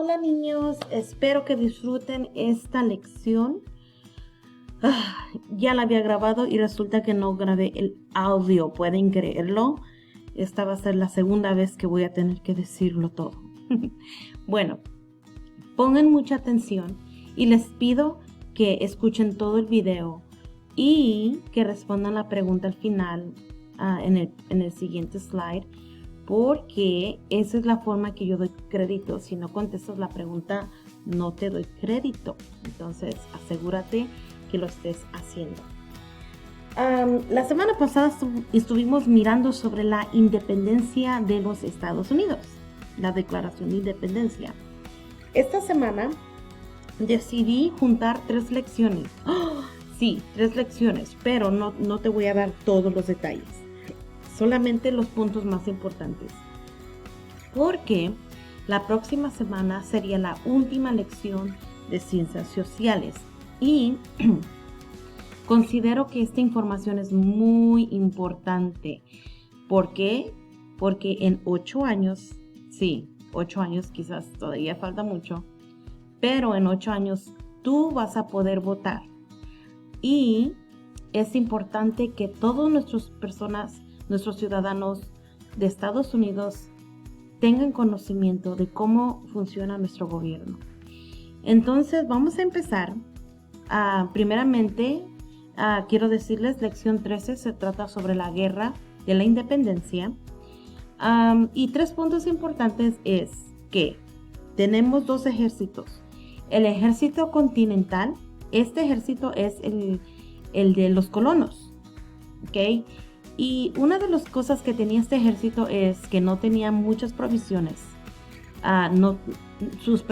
Hola niños, espero que disfruten esta lección. Ya la había grabado y resulta que no grabé el audio, ¿pueden creerlo? Esta va a ser la segunda vez que voy a tener que decirlo todo. Bueno, pongan mucha atención y les pido que escuchen todo el video y que respondan la pregunta al final en el siguiente slide, porque esa es la forma que yo doy crédito. Si no contestas la pregunta, no te doy crédito. Entonces, asegúrate que lo estés haciendo. La semana pasada estuvimos mirando sobre la independencia de los Estados Unidos, la Declaración de Independencia. Esta semana decidí juntar 3 lecciones. Sí, 3 lecciones, pero no te voy a dar todos los detalles. Solamente los puntos más importantes. Porque la próxima semana sería la última lección de ciencias sociales. Y considero que esta información es muy importante. ¿Por qué? Porque en 8 años, sí, 8 años, quizás todavía falta mucho, pero en 8 años tú vas a poder votar. Y es importante que todas nuestros ciudadanos de Estados Unidos tengan conocimiento de cómo funciona nuestro gobierno. Entonces vamos a empezar. Primeramente, quiero decirles, lección 13 se trata sobre la guerra de la independencia. Y 3 puntos importantes es que tenemos 2 ejércitos. El ejército continental, este ejército es el de los colonos, ¿ok? Y una de las cosas que tenía este ejército es que no tenía muchas provisiones. Sus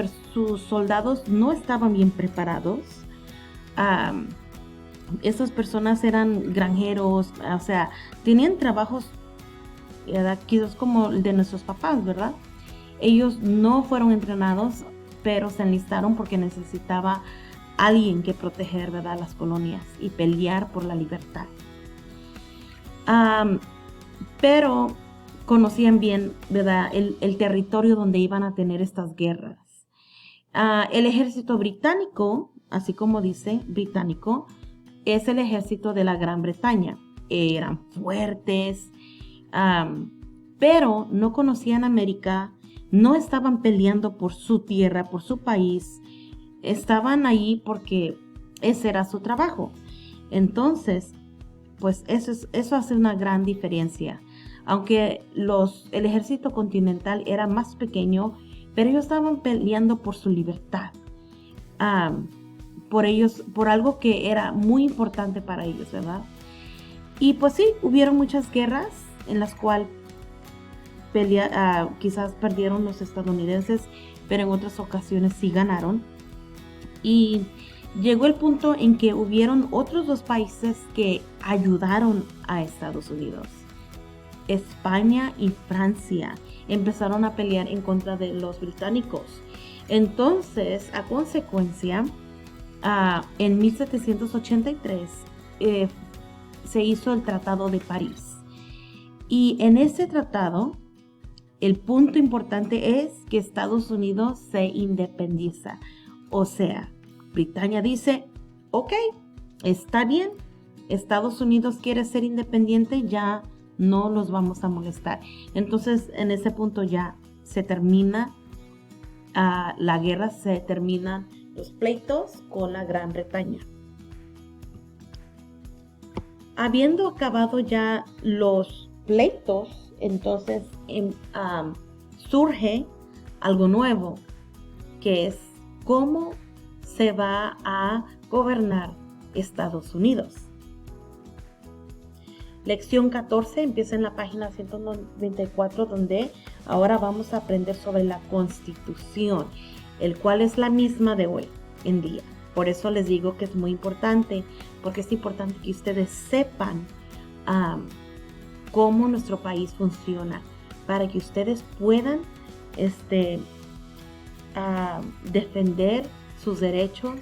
soldados no estaban bien preparados. Esas personas eran granjeros, o sea, tenían trabajos quizás como el de nuestros papás, ¿verdad? Ellos no fueron entrenados, pero se enlistaron porque necesitaba alguien que proteger, ¿verdad?, las colonias y pelear por la libertad. Pero conocían bien, ¿verdad?, el territorio donde iban a tener estas guerras. El ejército británico, así como dice británico, es el ejército de la Gran Bretaña. Eran fuertes, pero no conocían América, no estaban peleando por su tierra, por su país. Estaban ahí porque ese era su trabajo. Entonces, pues eso hace una gran diferencia. Aunque el ejército continental era más pequeño, pero ellos estaban peleando por su libertad. Por algo que era muy importante para ellos, ¿verdad? Y pues sí, hubieron muchas guerras en las cuales quizás perdieron los estadounidenses, pero en otras ocasiones sí ganaron. Y llegó el punto en que hubieron otros 2 países que ayudaron a Estados Unidos. España y Francia empezaron a pelear en contra de los británicos. Entonces, a consecuencia, en 1783 se hizo el Tratado de París. Y en ese tratado, el punto importante es que Estados Unidos se independiza. O sea, Britania dice, ok, está bien, Estados Unidos quiere ser independiente, ya no los vamos a molestar. Entonces, en ese punto ya se termina la guerra, se terminan los pleitos con la Gran Bretaña. Habiendo acabado ya los pleitos, entonces surge algo nuevo, que es cómo se va a gobernar Estados Unidos. Lección 14 empieza en la página 194, donde ahora vamos a aprender sobre la Constitución, el cual es la misma de hoy en día. Por eso les digo que es muy importante, porque es importante que ustedes sepan cómo nuestro país funciona, para que ustedes puedan defender sus derechos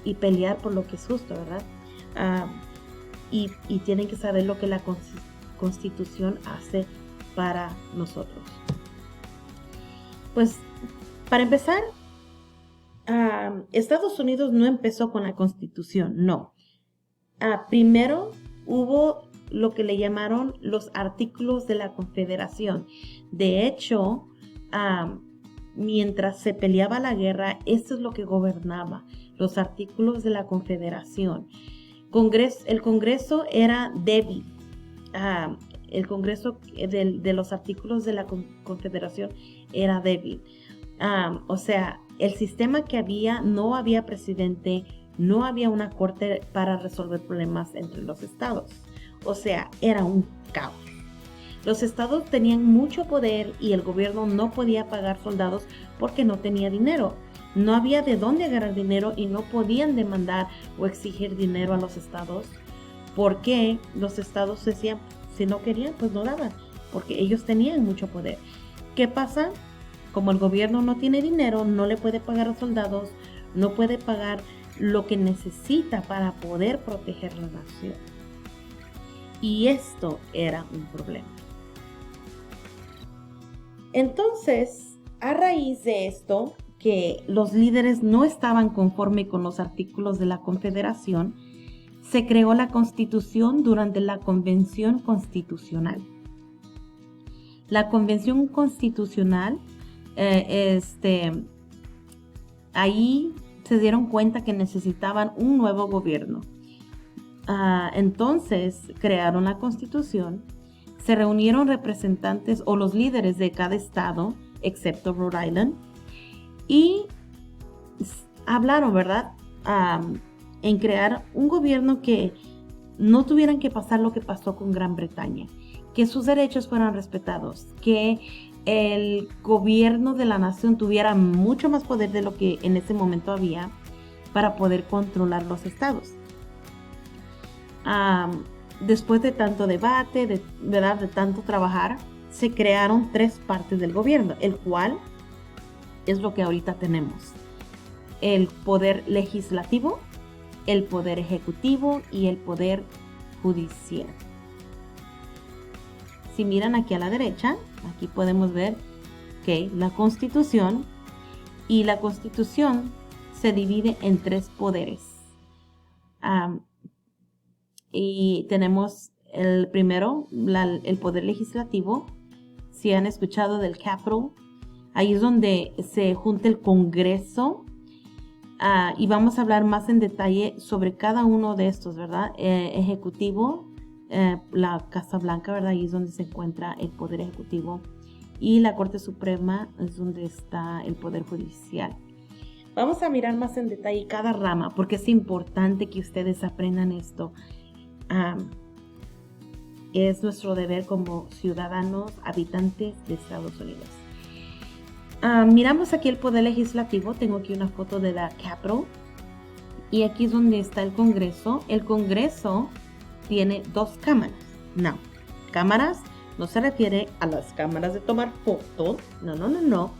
y pelear por lo que es justo, ¿verdad? Y tienen que saber lo que la Constitución hace para nosotros. Pues, para empezar, Estados Unidos no empezó con la Constitución, no. Primero hubo lo que le llamaron los artículos de la Confederación. De hecho, mientras se peleaba la guerra, esto es lo que gobernaba, los artículos de la Confederación. El Congreso era débil. El Congreso de los artículos de la Confederación era débil. O sea, el sistema que había, no había presidente, no había una corte para resolver problemas entre los estados. O sea, era un caos. Los estados tenían mucho poder y el gobierno no podía pagar soldados porque no tenía dinero. No había de dónde agarrar dinero y no podían demandar o exigir dinero a los estados porque los estados decían, si no querían, pues no daban, porque ellos tenían mucho poder. ¿Qué pasa? Como el gobierno no tiene dinero, no le puede pagar a soldados, no puede pagar lo que necesita para poder proteger la nación. Y esto era un problema. Entonces, a raíz de esto, que los líderes no estaban conforme con los artículos de la Confederación, se creó la Constitución durante la Convención Constitucional. La Convención Constitucional, ahí se dieron cuenta que necesitaban un nuevo gobierno. Entonces crearon la Constitución, se reunieron representantes o los líderes de cada estado, excepto Rhode Island, y hablaron, ¿verdad?, en crear un gobierno que no tuvieran que pasar lo que pasó con Gran Bretaña, que sus derechos fueran respetados, que el gobierno de la nación tuviera mucho más poder de lo que en ese momento había para poder controlar los estados. Después de tanto debate, de tanto trabajar, se crearon 3 partes del gobierno, el cual es lo que ahorita tenemos: el poder legislativo, el poder ejecutivo y el poder judicial. Si miran aquí a la derecha, aquí podemos ver que la Constitución, y la Constitución se divide en 3 poderes. Y tenemos el primero, el poder legislativo. Si han escuchado del Capitol, ahí es donde se junta el Congreso. Y vamos a hablar más en detalle sobre cada uno de estos, ¿verdad? Ejecutivo, la Casa Blanca, ¿verdad? Ahí es donde se encuentra el Poder Ejecutivo. Y la Corte Suprema es donde está el Poder Judicial. Vamos a mirar más en detalle cada rama, porque es importante que ustedes aprendan esto. Es nuestro deber como ciudadanos, habitantes de Estados Unidos. Miramos aquí el poder legislativo. Tengo aquí una foto de la Capitol y aquí es donde está el Congreso. El Congreso tiene 2 cámaras. No, cámaras no se refiere a las cámaras de tomar fotos, no,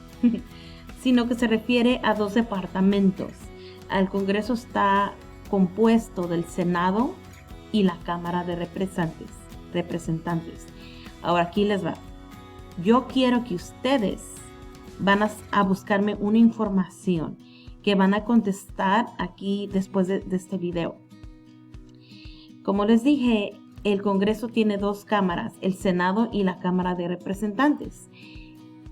sino que se refiere a 2 departamentos. El Congreso está compuesto del Senado y la Cámara de Representantes. Ahora aquí les va. Yo quiero que ustedes van a buscarme una información que van a contestar aquí después de este video. Como les dije, el Congreso tiene 2 cámaras, el Senado y la Cámara de Representantes.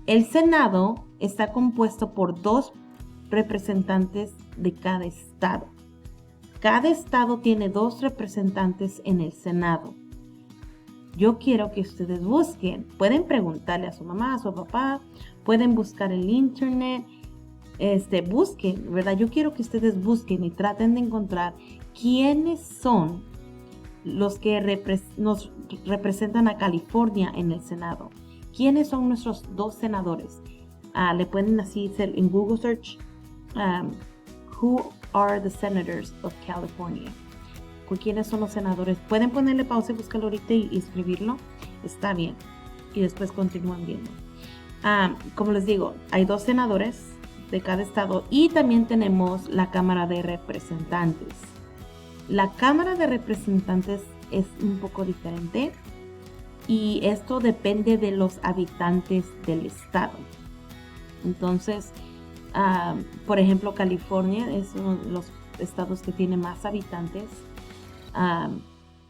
El Senado está compuesto por 2 representantes de cada estado. Cada estado tiene 2 representantes en el Senado. Yo quiero que ustedes busquen. Pueden preguntarle a su mamá, a su papá, pueden buscar en internet, busquen, ¿verdad? Yo quiero que ustedes busquen y traten de encontrar quiénes son los que nos representan a California en el Senado. ¿Quiénes son nuestros 2 senadores? Le pueden así hacer en Google Search, who are the senators of California? ¿Quiénes son los senadores? Pueden ponerle pausa y buscarlo ahorita y escribirlo. Está bien. Y después continúan viendo. Como les digo, hay 2 senadores de cada estado y también tenemos la Cámara de Representantes. La Cámara de Representantes es un poco diferente y esto depende de los habitantes del estado. Entonces, Por ejemplo, California es uno de los estados que tiene más habitantes,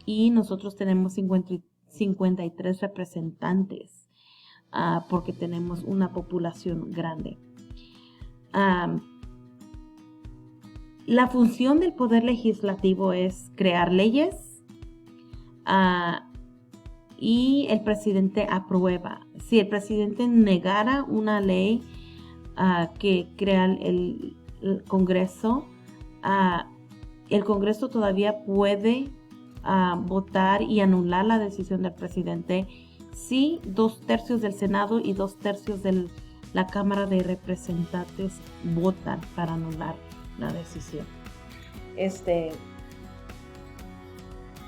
y nosotros tenemos 53 representantes, porque tenemos una población grande. La función del poder legislativo es crear leyes, y el presidente aprueba. Si el presidente negara una ley que crea el Congreso, el Congreso todavía puede votar y anular la decisión del presidente si 2/3 del Senado y 2/3 de la Cámara de Representantes votan para anular la decisión.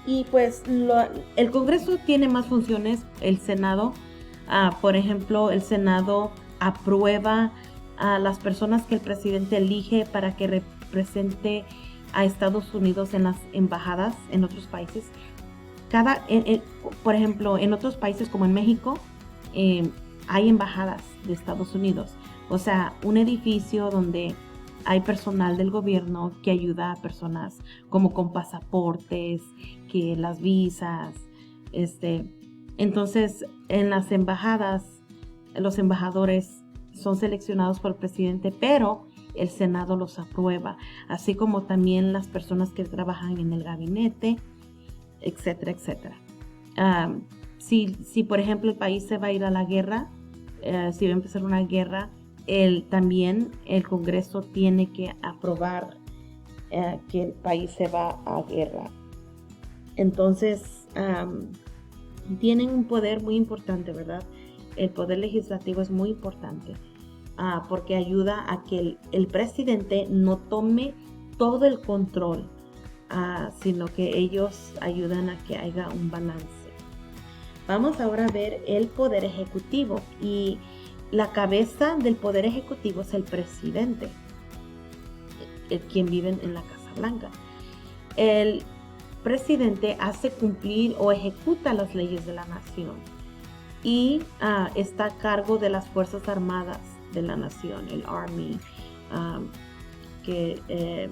Y pues el Congreso tiene más funciones. El Senado, por ejemplo, el Senado aprueba a las personas que el presidente elige para que represente a Estados Unidos en las embajadas en otros países. Por ejemplo, en otros países como en México, hay embajadas de Estados Unidos. O sea, un edificio donde hay personal del gobierno que ayuda a personas como con pasaportes, que las visas, entonces en las embajadas los embajadores son seleccionados por el presidente, pero el Senado los aprueba, así como también las personas que trabajan en el gabinete, etcétera, etcétera. Si por ejemplo el país se va a ir a la guerra, si va a empezar una guerra, también el Congreso tiene que aprobar que el país se va a guerra. Entonces, tienen un poder muy importante, ¿verdad? El poder legislativo es muy importante, porque ayuda a que el presidente no tome todo el control, sino que ellos ayudan a que haya un balance. Vamos ahora a ver el poder ejecutivo, y la cabeza del poder ejecutivo es el presidente, quien vive en la Casa Blanca. El presidente hace cumplir o ejecuta las leyes de la nación y está a cargo de las Fuerzas Armadas de la nación, el Army, el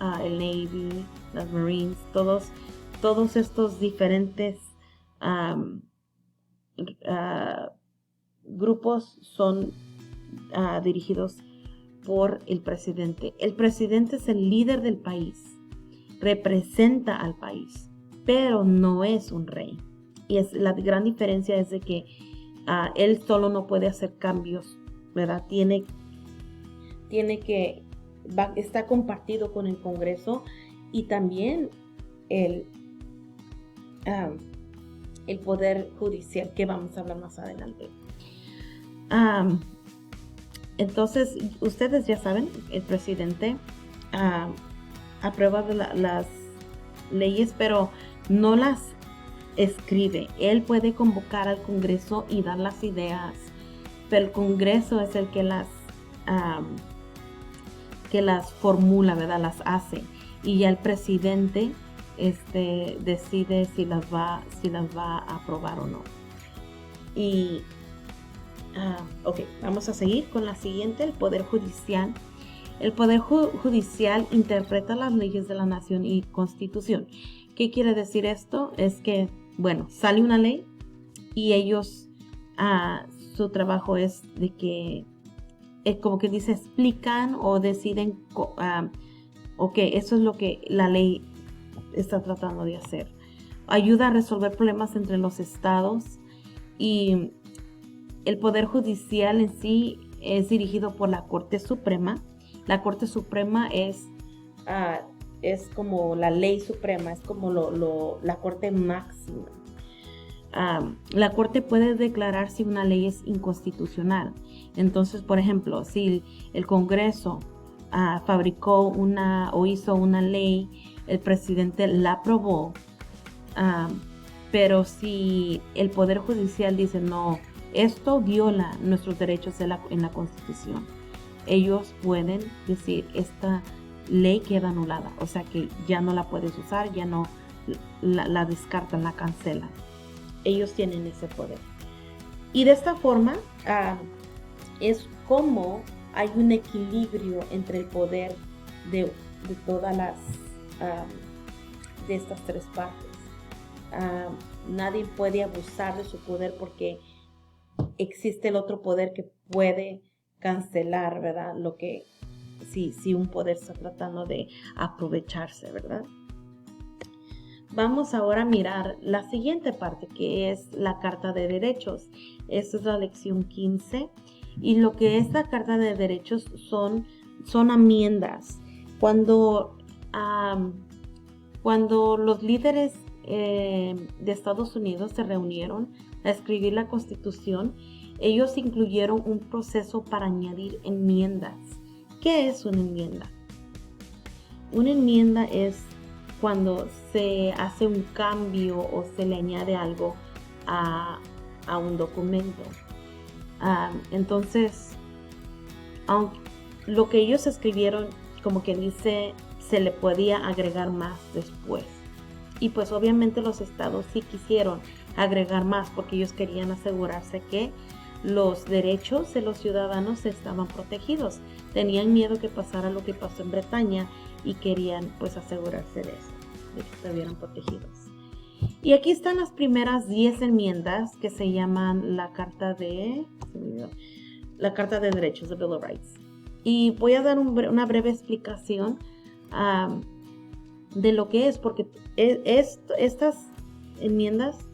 Navy, las Marines, todos estos diferentes grupos son dirigidos por el presidente. El presidente es el líder del país, representa al país, pero no es un rey. Y la gran diferencia es de que él solo no puede hacer cambios, ¿verdad? Está compartido con el Congreso y también el poder judicial, que vamos a hablar más adelante. Entonces, ustedes ya saben, el presidente aprueba las leyes, pero no las escribe. Él puede convocar al Congreso y dar las ideas, pero el Congreso es el que las formula, ¿verdad? Las hace, y ya el presidente decide si las va a aprobar o no. Y ok, vamos a seguir con la siguiente, el poder judicial. El poder judicial interpreta las leyes de la nación y constitución. ¿Qué quiere decir esto? Es que, bueno, sale una ley y ellos, su trabajo es de que, como que dice, explican o deciden, ok, eso es lo que la ley está tratando de hacer. Ayuda a resolver problemas entre los estados, y el poder judicial en sí es dirigido por la Corte Suprema. La Corte Suprema es como la ley suprema, es como la Corte máxima. La Corte puede declarar si una ley es inconstitucional. Entonces, por ejemplo, si el Congreso fabricó o hizo una ley, el presidente la aprobó, pero si el Poder Judicial dice no, esto viola nuestros derechos en la Constitución, ellos pueden decir esta ley queda anulada, o sea que ya no la puedes usar, ya no la descartan, la cancelan. Ellos tienen ese poder. Y de esta forma es cómo hay un equilibrio entre el poder de todas las de estas tres partes. Nadie puede abusar de su poder porque existe el otro poder que puede cancelar, ¿verdad? Lo que si un poder está tratando de aprovecharse, ¿verdad? Vamos ahora a mirar la siguiente parte, que es la Carta de Derechos. Esta es la lección 15. Y lo que es la Carta de Derechos son enmiendas. Cuando los líderes de Estados Unidos se reunieron a escribir la Constitución, ellos incluyeron un proceso para añadir enmiendas. ¿Qué es una enmienda? Una enmienda es cuando se hace un cambio o se le añade algo a un documento. Entonces, aunque lo que ellos escribieron, como que dice, se le podía agregar más después. Y pues obviamente los estados sí quisieron agregar más porque ellos querían asegurarse que los derechos de los ciudadanos estaban protegidos. Tenían miedo que pasara lo que pasó en Bretaña y querían pues asegurarse de eso, de que estuvieran protegidos. Y aquí están las primeras 10 enmiendas que se llaman la Carta de Derechos, the Bill of Rights. Y voy a dar una breve explicación de lo que es, porque estas enmiendas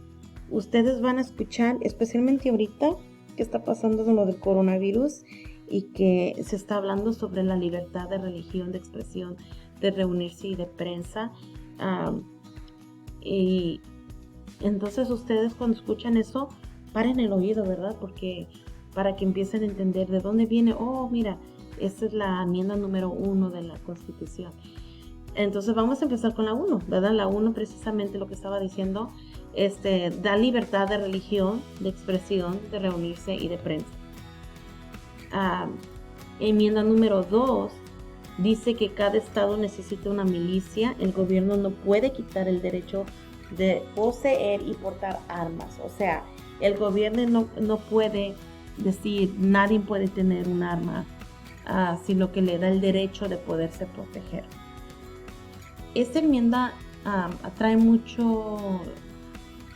ustedes van a escuchar, especialmente ahorita que está pasando con lo del coronavirus y que se está hablando sobre la libertad de religión, de expresión, de reunirse y de prensa. Y entonces ustedes cuando escuchan eso, paren el oído, ¿verdad? Porque para que empiecen a entender de dónde viene. Oh, mira, esta es la enmienda número 1 de la Constitución. Entonces vamos a empezar con la 1, ¿verdad? La 1 precisamente lo que estaba diciendo, da libertad de religión, de expresión, de reunirse y de prensa. Enmienda número 2 dice que cada estado necesita una milicia. El gobierno no puede quitar el derecho de poseer y portar armas. O sea, el gobierno no puede decir, nadie puede tener un arma, sino que le da el derecho de poderse proteger. Esta enmienda atrae mucho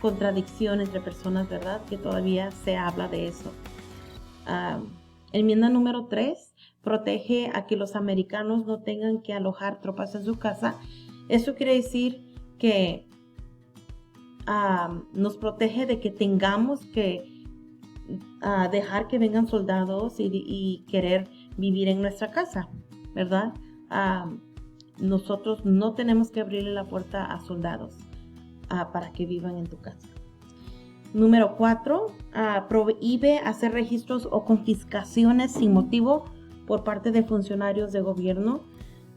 contradicción entre personas, ¿verdad? Que todavía se habla de eso. Enmienda número 3 protege a que los americanos no tengan que alojar tropas en su casa. Eso quiere decir que nos protege de que tengamos que dejar que vengan soldados y querer vivir en nuestra casa, ¿verdad? Nosotros no tenemos que abrirle la puerta a soldados para que vivan en tu casa. Número 4, prohíbe hacer registros o confiscaciones sin motivo por parte de funcionarios de gobierno.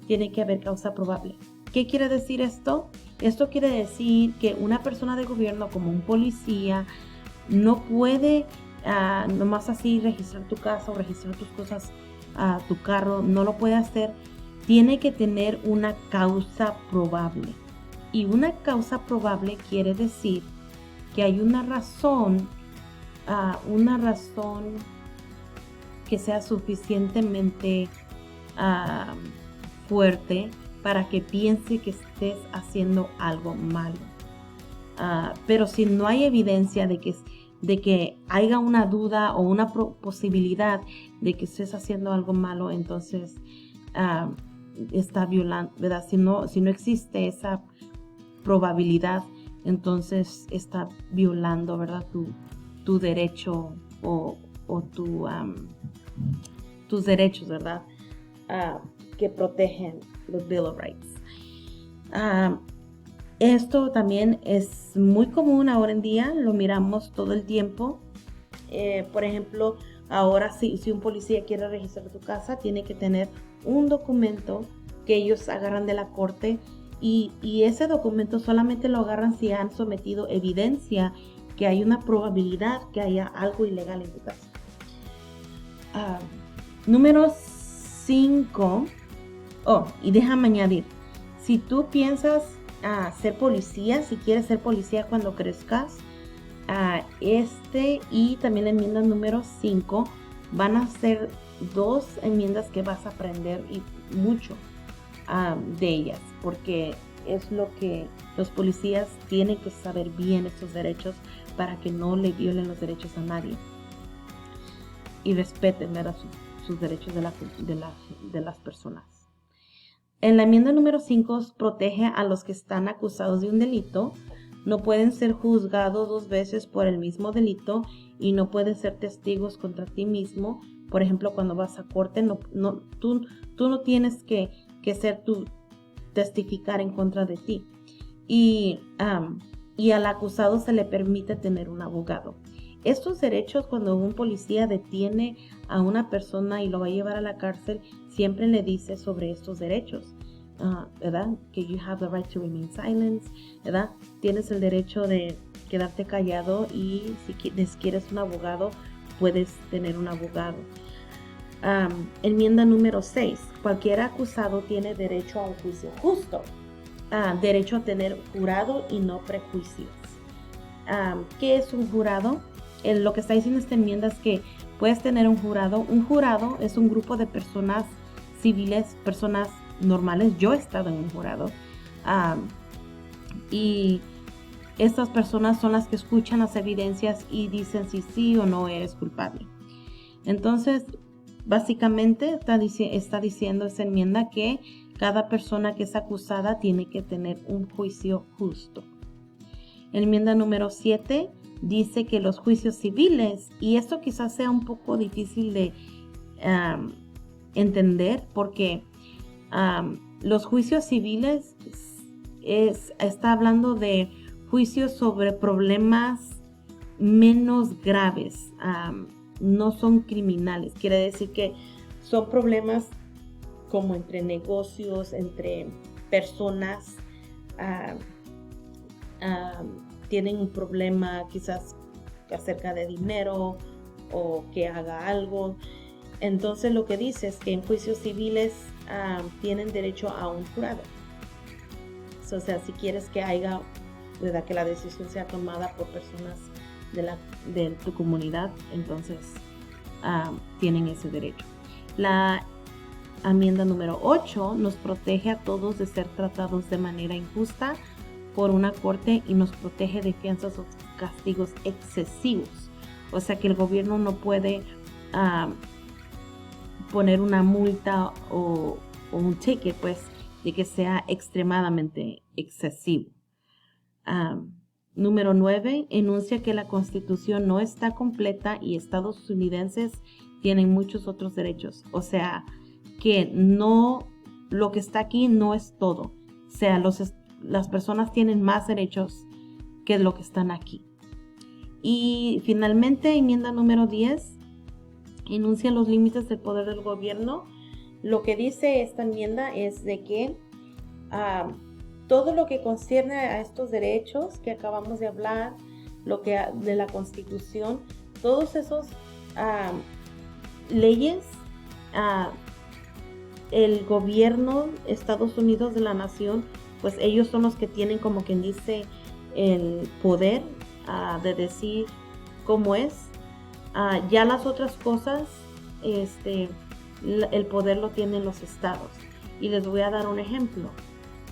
Tiene que haber causa probable. ¿Qué quiere decir esto? Esto quiere decir que una persona de gobierno como un policía no puede nomás así registrar tu casa o registrar tus cosas, tu carro, no lo puede hacer. Tiene que tener una causa probable. Y una causa probable quiere decir que hay una razón que sea suficientemente fuerte para que piense que estés haciendo algo malo. Pero si no hay evidencia de que haya una duda o una posibilidad de que estés haciendo algo malo, entonces está violando, ¿verdad? Si no existe esa probabilidad, entonces está violando, ¿verdad? Tu derecho o tus derechos, ¿verdad? Que protegen los Bill of Rights. Esto también es muy común ahora en día, lo miramos todo el tiempo. Por ejemplo, ahora si un policía quiere registrar tu casa, tiene que tener un documento que ellos agarran de la corte y ese documento solamente lo agarran si han sometido evidencia que hay una probabilidad que haya algo ilegal en tu casa. Número 5. Y déjame añadir, si tú piensas ser policía, si quieres ser policía cuando crezcas, y también la enmienda número 5 van a ser dos enmiendas que vas a aprender y mucho de ellas, porque es lo que los policías tienen que saber bien estos derechos para que no le violen los derechos a nadie y respeten, ¿verdad?, sus derechos de las personas. En la enmienda número 5 protege a los que están acusados de un delito. No pueden ser juzgados 2 veces por el mismo delito y no pueden ser testigos contra ti mismo. Por ejemplo, cuando vas a corte, tú no tienes que testificar en contra de ti. Y al acusado se le permite tener un abogado. Estos derechos, cuando un policía detiene a una persona y lo va a llevar a la cárcel, siempre le dice sobre estos derechos, ¿verdad? Que you have the right to remain silent, ¿verdad? Tienes el derecho de quedarte callado y si quieres un abogado, puedes tener un abogado. Enmienda número 6. Cualquier acusado tiene derecho a un juicio justo. Derecho a tener jurado y no prejuicios. ¿Qué es un jurado? Lo que está diciendo esta enmienda es que puedes tener un jurado. Un jurado es un grupo de personas civiles, personas normales. Yo he estado en un jurado. Y estas personas son las que escuchan las evidencias y dicen si sí o no eres culpable. Entonces, básicamente está diciendo esa enmienda que cada persona que es acusada tiene que tener un juicio justo. Enmienda número 7 dice que los juicios civiles, y esto quizás sea un poco difícil de entender, porque los juicios civiles está hablando de juicios sobre problemas menos graves, no son criminales. Quiere decir que son problemas como entre negocios, entre personas, tienen un problema quizás acerca de dinero o que haga algo. Entonces lo que dice es que en juicios civiles tienen derecho a un jurado. O sea, si quieres que haya, ¿verdad?, que la decisión sea tomada por personas de tu comunidad, entonces tienen ese derecho. La enmienda número 8 nos protege a todos de ser tratados de manera injusta por una corte y nos protege de fianzas o castigos excesivos. O sea que el gobierno no puede poner una multa o un ticket, pues, de que sea extremadamente excesivo. Número 9 enuncia que la Constitución no está completa y estadounidenses tienen muchos otros derechos. O sea que lo que está aquí no es todo. O sea, las personas tienen más derechos que lo que están aquí. Y finalmente, enmienda número 10 enuncia los límites del poder del gobierno. Lo que dice esta enmienda es de que todo lo que concierne a estos derechos que acabamos de hablar, de la Constitución, todos esos leyes, el gobierno, Estados Unidos de la nación, pues ellos son los que tienen, como quien dice, el poder de decir cómo es. Ya las otras cosas, el poder lo tienen los estados. Y les voy a dar un ejemplo.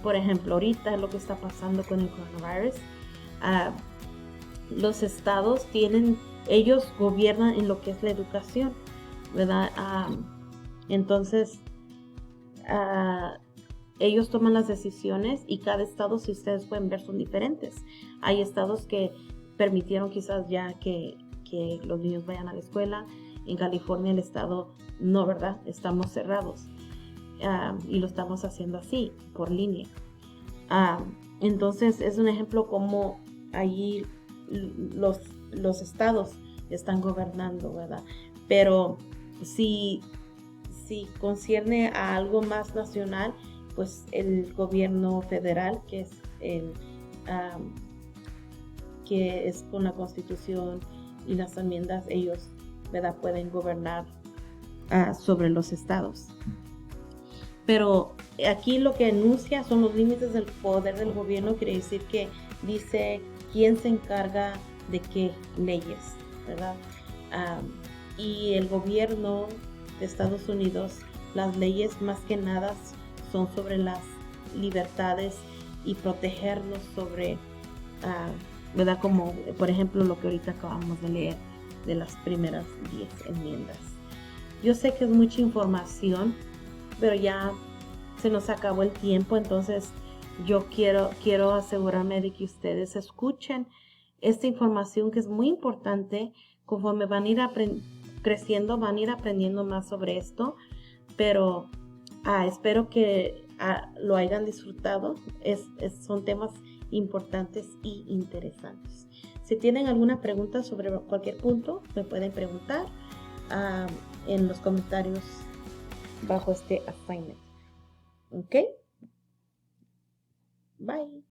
Por ejemplo, ahorita lo que está pasando con el coronavirus, los estados ellos gobiernan en lo que es la educación, ¿verdad? Entonces, ellos toman las decisiones y cada estado, si ustedes pueden ver, son diferentes. Hay estados que permitieron quizás ya que los niños vayan a la escuela. En California el estado no, ¿verdad? Estamos cerrados y lo estamos haciendo así, por línea. Entonces es un ejemplo como allí los estados están gobernando, ¿verdad? Pero si concierne a algo más nacional, pues el gobierno federal, que es con la Constitución y las enmiendas, ellos, ¿verdad?, pueden gobernar sobre los estados. Pero aquí lo que enuncia son los límites del poder del gobierno. Quiere decir que dice quién se encarga de qué leyes, ¿verdad? Y el gobierno de Estados Unidos, las leyes más que nada son sobre las libertades y protegernos sobre, ¿verdad? Como por ejemplo lo que ahorita acabamos de leer de las primeras 10 enmiendas. Yo sé que es mucha información, pero ya se nos acabó el tiempo, entonces yo quiero asegurarme de que ustedes escuchen esta información que es muy importante. Conforme van a ir creciendo, van a ir aprendiendo más sobre esto, pero espero que lo hayan disfrutado. Son temas importantes y interesantes. Si tienen alguna pregunta sobre cualquier punto, me pueden preguntar en los comentarios bajo este assignment. ¿Ok? Bye.